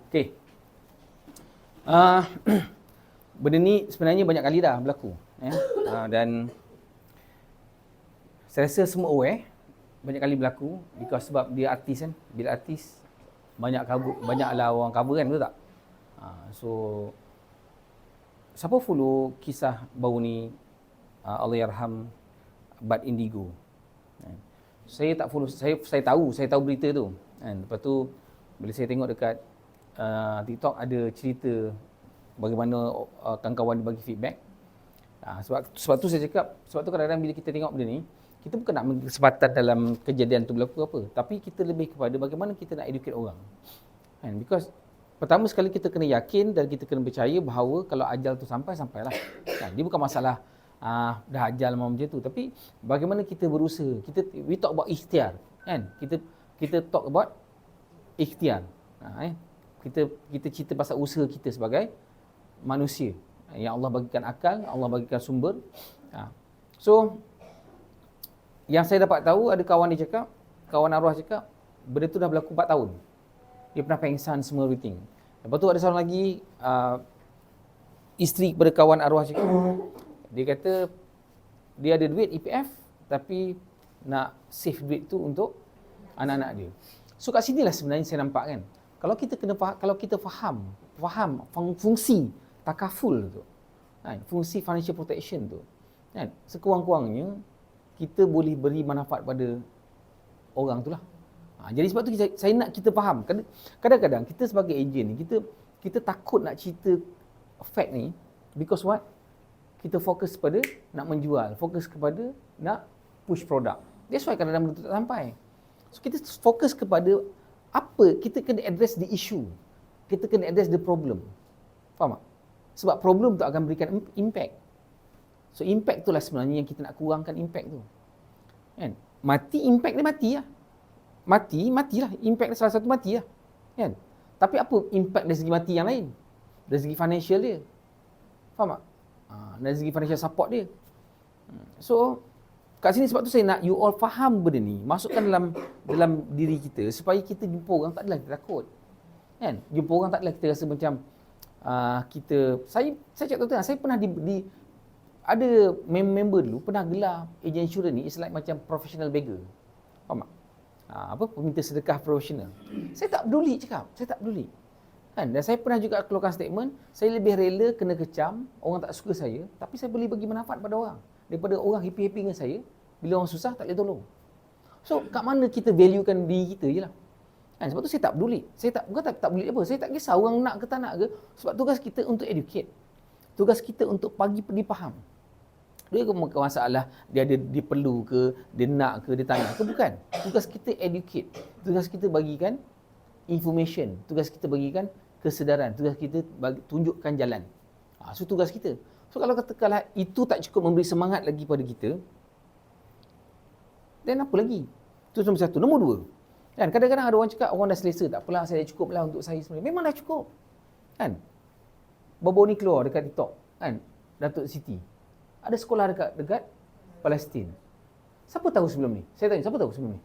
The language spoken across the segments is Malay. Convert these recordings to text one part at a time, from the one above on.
Okey. Uh, benda ni sebenarnya banyak kali dah berlaku. Dan saya rasa semua aware banyak kali berlaku because sebab dia artis kan. Bila artis banyaklah orang cover kan, betul tak? So siapa follow kisah baru ni Allahyarham Bad Indigo? Saya tak follow, saya tahu berita tu. Lepas tu bila saya tengok dekat TikTok ada cerita bagaimana kawan-kawan dia bagi feedback. Sebab tu saya cakap, sebab tu kadang-kadang bila kita tengok benda ni, kita bukan nak ambil kesempatan dalam kejadian tu berlaku apa, tapi kita lebih kepada bagaimana kita nak educate orang. Because pertama sekali kita kena yakin dan kita kena percaya bahawa kalau ajal tu sampailah. Dia bukan masalah dah ajal macam tu, tapi bagaimana kita berusaha. We talk about ikhtiar, kan? Kita talk about ikhtiar. Kita cerita pasal usaha kita sebagai manusia yang Allah bagikan akal, Allah bagikan sumber. So yang saya dapat tahu, ada kawan arwah cakap benda tu dah berlaku 4 tahun. Dia pernah pengsan semua everything. Lepas tu ada seorang lagi isteri kepada kawan arwah cakap, dia kata dia ada duit EPF tapi nak save duit tu untuk anak-anak dia. So kat sinilah sebenarnya saya nampak kan, kalau kita faham fungsi takaful tu, fungsi financial protection tu, kan, sekurang-kurangnya kita boleh beri manfaat pada orang tu lah. Jadi sebab tu saya nak kita faham. Kadang-kadang kita sebagai ejen ni, kita takut nak cerita fact ni because what? Kita fokus kepada nak menjual, fokus kepada nak push produk. That's why kadang-kadang benda tu tak sampai. So kita fokus kepada apa, kita kena address the issue. Kita kena address the problem. Faham tak? Sebab problem tu akan berikan impact. So impact tu lah sebenarnya yang kita nak kurangkan impact tu. Kan? Mati, impact dia mati lah. Matilah. Impact dia salah satu mati lah. Kan? Tapi apa impact dari segi mati yang lain? Dari segi financial dia. Faham tak? Dari segi financial support dia. So kat sini sebab tu saya nak you all faham benda ni. Masukkan dalam diri kita supaya kita jumpa orang tak adalah kita takut. Kan? Jumpa orang tak adalah kita rasa macam saya cakap betul, saya pernah ada member dulu pernah gelar ejen insurans ni is like macam professional beggar. Faham tak? Peminta sedekah profesional. Saya tak peduli cakap, saya tak peduli. Kan? Dan saya pernah juga keluarkan statement, saya lebih rela kena kecam, orang tak suka saya, tapi saya boleh bagi manfaat pada orang daripada orang happy-happy dengan saya, bila orang susah tak boleh tolong. So kat mana kita valuekan diri kita je lah. Kan? Sebab tu saya tak peduli. Bukan tak peduli apa. Saya tak kisah orang nak ke tak nak ke. Sebab tugas kita untuk educate. Tugas kita untuk bagi dia faham. Dia bukan masalah dia perlu ke, dia nak ke, dia tak nak ke. Bukan. Tugas kita educate. Tugas kita bagikan information. Tugas kita bagikan kesedaran. Tugas kita tunjukkan jalan. So tugas kita. So kalau katakanlah itu tak cukup memberi semangat lagi pada kita, then apa lagi? Itu nombor satu. Nombor dua. Kan, kadang-kadang ada orang cakap, orang dah selesa, tak apalah, saya dah cukup lah untuk saya sebenarnya. Memang dah cukup. Kan? Baru ni keluar dekat TikTok, kan? Datuk Siti. Ada sekolah dekat Palestin. Siapa tahu sebelum ni? Saya tanya, siapa tahu sebelum ni?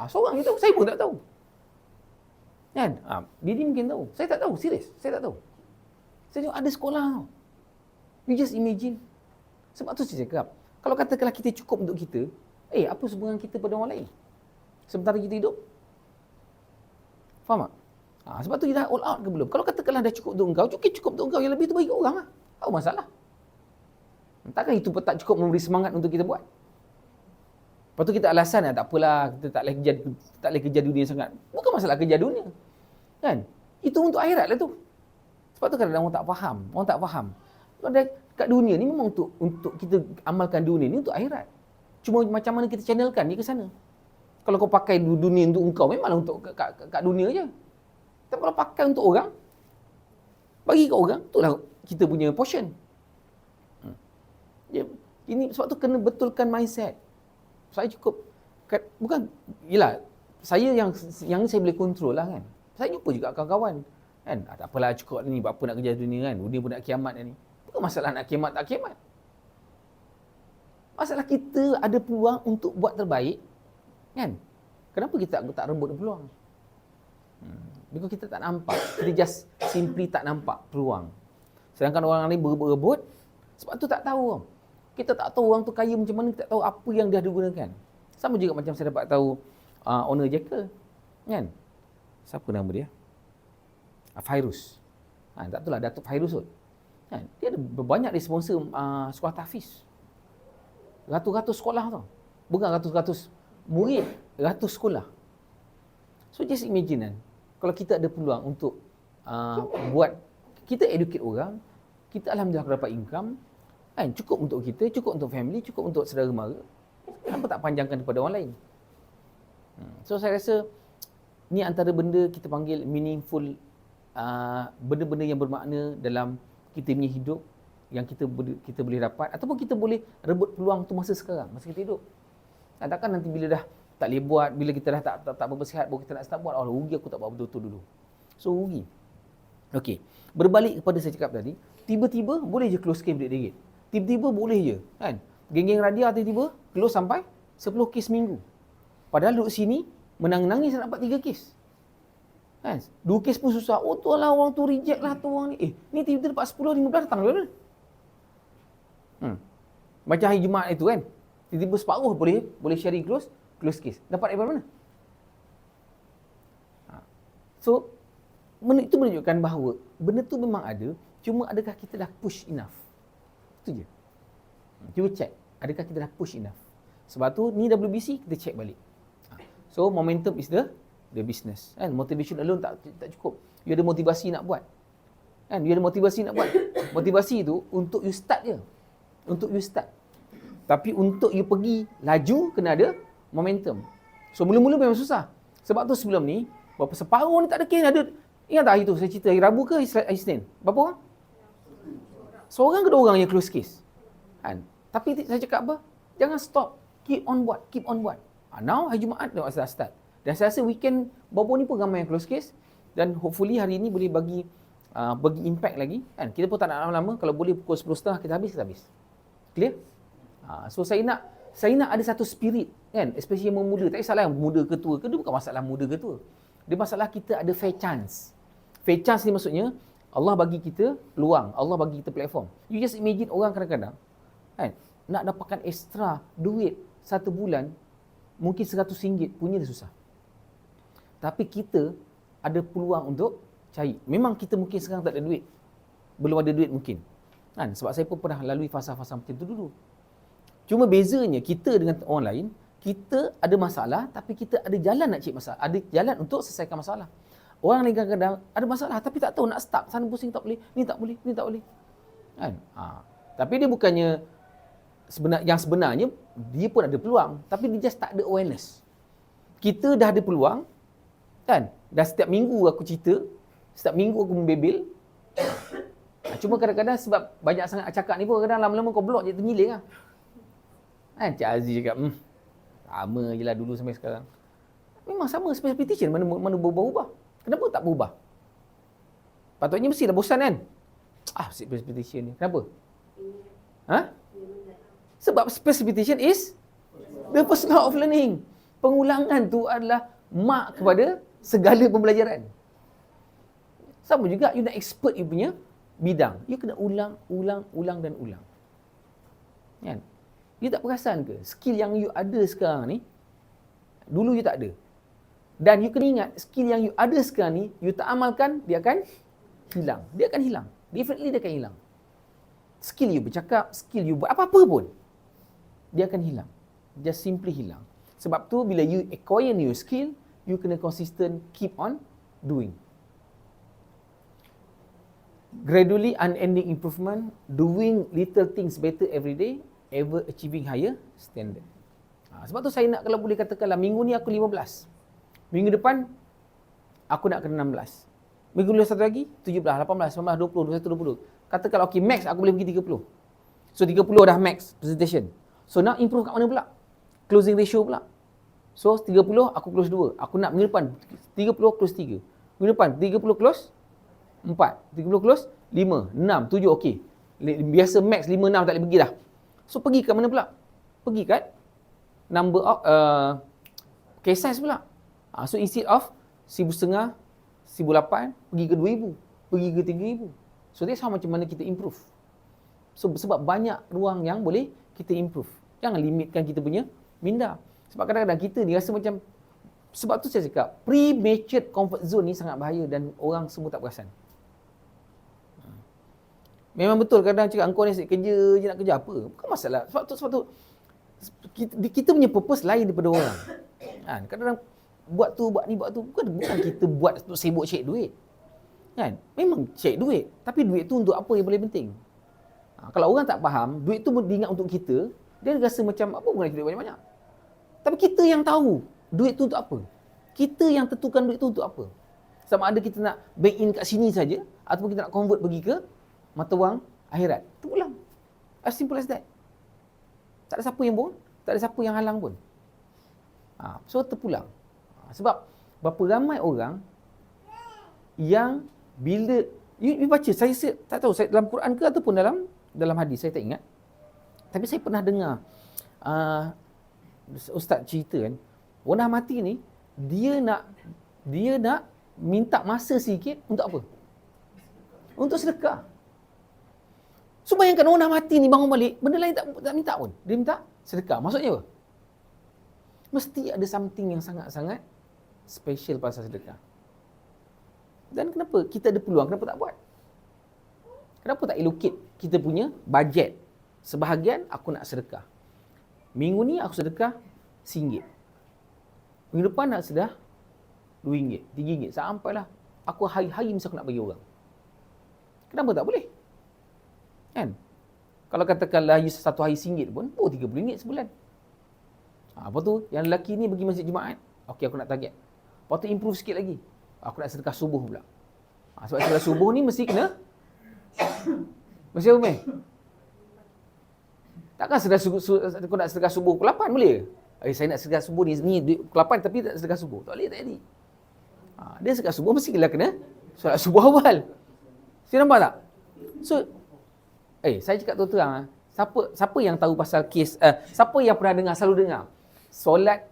Seorang je tahu, saya pun tak tahu. Kan? Dia mungkin tahu. Saya tak tahu, serius. Saya tak tahu. Saya tengok ada sekolah tau. You just imagine. Sebab tu saya cakap, kalau katakanlah kita cukup untuk kita, apa hubungan kita pada orang lain? Sementara kita hidup. Faham tak? Sebab tu kita dah all out ke belum? Kalau katakanlah dah cukup untuk engkau, cukup untuk engkau, yang lebih tu bagi orang lah. Apa masalah? Takkan itu tak cukup memberi semangat untuk kita buat? Lepas tu kita alasan tak apalah, kita tak boleh kerja dunia sangat. Bukan masalah kerja dunia. Kan? Itu untuk akhirat lah tu. Sebab tu kadang-kadang orang tak faham. Kat dunia ni memang untuk kita amalkan dunia ni untuk akhirat. Cuma macam mana kita channelkan dia ke sana. Kalau kau pakai dunia untuk engkau, memanglah untuk kat dunia je. Tapi kalau pakai untuk orang, bagi kat orang, itulah kita punya portion. Ini sebab tu kena betulkan mindset. Saya cukup, bukan, yelah, saya yang saya boleh kontrol lah kan. Saya jumpa juga kawan-kawan. Kan? Tak apalah cukup ni, buat apa nak kerja dunia kan. Dunia pun nak kiamat ni. Bukan masalah nak kiamat tak kiamat. Masalah kita ada peluang untuk buat terbaik. Kan? Kenapa kita tak rebut peluang? Because kita tak nampak. Kita just simply tak nampak peluang. Sedangkan orang lain berebut, sebab tu tak tahu. Kita tak tahu orang tu kaya macam mana, kita tak tahu apa yang dia ada gunakan. Sama juga macam saya dapat tahu owner Jekyll. Kan? Siapa nama dia? Fairuz. Tak tahu lah, Datuk Fairuz kot. Kan? Dia ada banyak dia sponsor sekolah tahfiz. Ratus-ratus sekolah tau. Bukan ratus-ratus murid, ratus sekolah. So just imagine kan, kalau kita ada peluang untuk buat, kita educate orang, kita alhamdulillah dapat income, kan? Cukup untuk kita, cukup untuk family, cukup untuk saudara mara. Kenapa tak panjangkan kepada orang lain? So saya rasa ni antara benda kita panggil meaningful, benda-benda yang bermakna dalam kita punya hidup yang kita boleh dapat, ataupun kita boleh rebut peluang tu masa sekarang, masa kita hidup. Takkan nanti bila dah tak boleh buat, bila kita dah tak bersihat, baru kita nak start buat, rugi aku tak buat betul-betul dulu. So rugi. Okey, berbalik kepada saya cakap tadi, tiba-tiba boleh je close case RM100. Tiba-tiba boleh je, kan? Geng-geng Radia tiba-tiba close sampai 10 kes minggu. Padahal duduk sini, menang-nangis nak dapat 3 kes. Kan? 2 kes pun susah. Oh tu lah, orang tu reject lah tu orang ni. Ni tiba-tiba dapat 10, 15 datang dari mana? Macam hari Jumaat itu kan. Tiba-tiba separuh boleh sharing close case. Dapat dari mana? So, itu menunjukkan bahawa benda tu memang ada, cuma adakah kita dah push enough? Itu je. Cuba check, adakah kita dah push enough? Sebab tu, ni WBC, kita check balik. So, momentum is the business. Kan? Motivation alone tak cukup. You ada motivasi nak buat. Kan? You ada motivasi nak buat. Motivasi tu untuk you start je. Untuk you start. Tapi untuk you pergi laju, kena ada momentum. So, mula-mula memang susah. Sebab tu sebelum ni, berapa separuh ni tak ada kes. Ingat tak hari tu saya cerita, hari Rabu ke hari Isnin? Berapa orang? Seorang ke 2 orang yang close case. Kan? Tapi saya cakap apa? Jangan stop. Keep on buat. Now, hari Jumaat dah start. Dan saya rasa weekend baru ni pun ramai yang close case. Dan hopefully hari ni boleh bagi impact lagi. Kan? Kita pun tak nak lama-lama. Kalau boleh pukul 10.30 kita habis. Clear? So saya nak ada satu spirit, kan? Especially yang muda. Tak kisahlah yang muda ke tua ke. Dia bukan masalah muda ke tua. Dia masalah kita ada fair chance. Fair chance ni maksudnya Allah bagi kita peluang, Allah bagi kita platform. You just imagine orang kadang-kadang, kan, nak dapatkan extra duit 1 bulan mungkin RM100 punya dah susah. Tapi kita ada peluang untuk cari. Memang kita mungkin sekarang tak ada duit. Belum ada duit mungkin. Kan? Sebab saya pun pernah lalui fasa-fasa macam tu dulu. Cuma bezanya kita dengan orang lain, kita ada masalah tapi kita ada jalan nak cari masalah. Ada jalan untuk selesaikan masalah. Orang lain kadang-kadang ada masalah tapi tak tahu nak start. Sana pusing tak boleh, ni tak boleh, ni tak boleh. Kan? Tapi dia bukannya sebenarnya dia pun ada peluang tapi dia just tak ada awareness. Kita dah ada peluang, kan? Dah setiap minggu aku cerita, setiap minggu aku membebel. Cuma kadang-kadang sebab banyak sangat cakap ni pun kadang lama-lama kau block je tergiling lah. Kan? Cik Aziz cakap, sama je lah dulu sampai sekarang. Memang sama special petition, mana berubah-ubah. Kenapa tak berubah? Patutnya mesti dah bosan kan? Special petition ni. Kenapa? Sebab special petition is the first law of learning. Pengulangan tu adalah mak kepada segala pembelajaran. Sama juga you nak expert you punya bidang. You kena ulang dan ulang. Kan? You tak perasan ke? Skill yang you ada sekarang ni, dulu you tak ada. Dan you kena ingat, skill yang you ada sekarang ni, you tak amalkan, dia akan hilang. Dia akan hilang. Definitely dia akan hilang. Skill you bercakap, skill you buat apa-apa pun, dia akan hilang. Just simply hilang. Sebab tu, bila you acquire new skill, you kena consistent, keep on doing. Gradually unending improvement, doing little things better every day, ever achieving higher standard. Sebab tu saya nak, kalau boleh katakanlah, minggu ni aku 15. Minggu depan, aku nak kena 16. Minggu lepas satu lagi, 17, 18, 19, 20, 21, 20. Katakanlah, okay, max aku boleh pergi 30. So, 30 dah max presentation. So, nak improve kat mana pula? Closing ratio pula. So, 30 aku close 2. Aku nak minggu depan, 30 close 3. Minggu depan, 30 close 4. 30 close 5, 6, 7, okay. Biasa max 5, 6 tak boleh pergi dah. So, pergi kat mana pula? Pergi kat number of case size pula. So, instead of 1,500, 1,800 pergi ke 2,000, pergi ke 3,000. So that's how macam mana kita improve. So sebab banyak ruang yang boleh kita improve. Jangan limitkan kita punya minda. Sebab kadang-kadang kita ni rasa macam, sebab tu saya cakap, prematured comfort zone ni sangat bahaya dan orang semua tak perasan. Memang betul kadang cakap engkau ni asyik kerja je, nak kerja apa? Bukan masalah. Sebab tu kita punya purpose lain daripada orang. Kan? Kadang-kadang buat tu, buat ni, buat tu. Bukan kita buat untuk sibuk cek duit. Kan? Memang cek duit. Tapi duit tu untuk apa yang paling penting? Kalau orang tak faham, duit tu diingat untuk kita, dia rasa macam apa guna duit banyak-banyak. Tapi kita yang tahu duit tu untuk apa. Kita yang tentukan duit tu untuk apa. Sama ada kita nak bank in kat sini saja ataupun kita nak convert pergi ke mata wang akhirat. Itu pulang. As simple as that. Tak ada siapa yang tak ada siapa yang halang pun. So terpulang. Sebab berapa ramai orang yang bila you baca, saya tak tahu saya dalam Quran ke ataupun dalam hadis, saya tak ingat. Tapi saya pernah dengar ustaz cerita kan, orang dah mati ni dia nak minta masa sikit untuk apa? Untuk sedekah. So bayangkan orang dah mati ni bangun balik, benda lain tak minta pun. Dia minta sedekah. Maksudnya apa? Mesti ada something yang sangat-sangat special pasal sedekah. Dan kenapa kita ada peluang, kenapa tak buat? Kenapa tak allocate kita punya bajet? Sebahagian aku nak sedekah. Minggu ni aku sedekah RM1. Minggu depan nak sedekah RM2, RM3. Sampailah aku hari-hari mesti aku nak bagi orang. Kenapa tak boleh? Kan? Kalau katakanlah satu hari RM1 pun, RM30 sebulan. Apa tu? Yang lelaki ni pergi masjid Jumaat. Okey, aku nak target. Lepas tu improve sikit lagi. Aku nak sedekah subuh pula. Sebab sedekah subuh ni mesti kena mesti apa meh? Takkan aku nak sedekah subuh pukul 8 boleh? Saya nak sedekah subuh ni pukul 8 tapi tak sedekah subuh. Tak boleh, tak jadi. Dia sedekah subuh mesti kena solat subuh awal. Saya nampak tak? So, saya cakap terang, siapa yang tahu pasal kes, siapa yang pernah dengar, selalu dengar, solat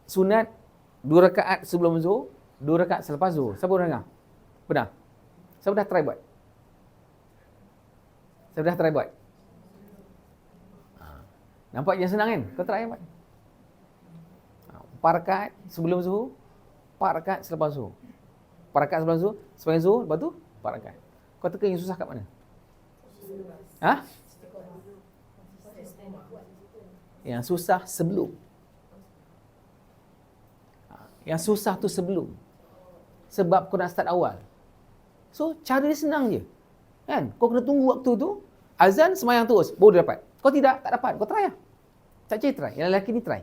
sunat 2 rakaat sebelum zuhur, 2 rakaat selepas zuhur. Siapa pernah dengar? Pernah? Siapa dah try buat? Siapa dah try buat? Nampak yang senang kan? Kau try buat. 4 rakaat sebelum zuhur, 4 rakaat selepas zuhur. 4 rakaat sebelum zuhur, selepas zuhur, lepas tu 4 rakaat. Kau teka yang susah kat mana? Yang susah sebelum. Yang susah tu sebelum. Sebab kau nak start awal. So, cara dia senang je. Kan? Kau kena tunggu waktu tu, azan semayang terus, baru dia dapat. Kau tak dapat, kau try lah. Tak cari try. Yang lelaki ni try.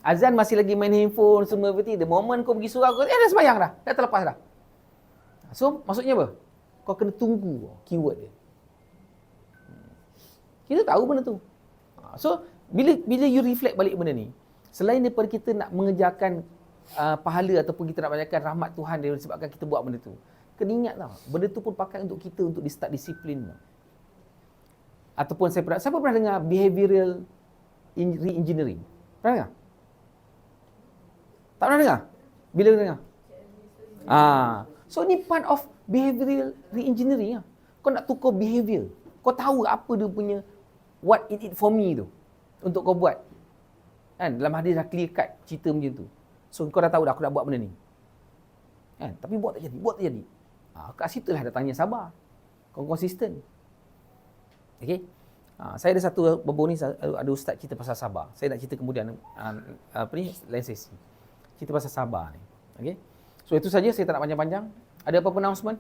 Azan masih lagi main handphone, semua berarti. The moment kau pergi surau, kau dah semayang dah. Dah terlepas dah. So, maksudnya apa? Kau kena tunggu keyword dia. Kita tahu benda tu. So, bila you reflect balik benda ni, selain daripada kita nak mengejarkan pahala ataupun kita nak banyakkan rahmat Tuhan dia sebabkan kita buat benda tu, kena ingat tau, benda tu pun pakai untuk kita untuk di-start disiplin. Ataupun siapa pernah dengar behavioral re-engineering? Pernah dengar? Tak pernah dengar? Bila dengar? So ni part of behavioral re-engineering lah. Kau nak tukar behavior. Kau tahu apa dia punya what it for me tu untuk kau buat. Kan? Dalam hadis dah clear cut cerita macam tu. So kau dah tahu dah aku nak buat benda ni. Kan? Tapi buat tak jadi. Kat situ lah datangnya sabar. Kau konsisten. Okey. Saya ada satu berbau ni, ada ustaz cerita pasal sabar. Saya nak cerita kemudian lain sesi. Cerita pasal sabar ni. Okey. So itu saja, saya tak nak panjang-panjang. Ada apa-apa announcement?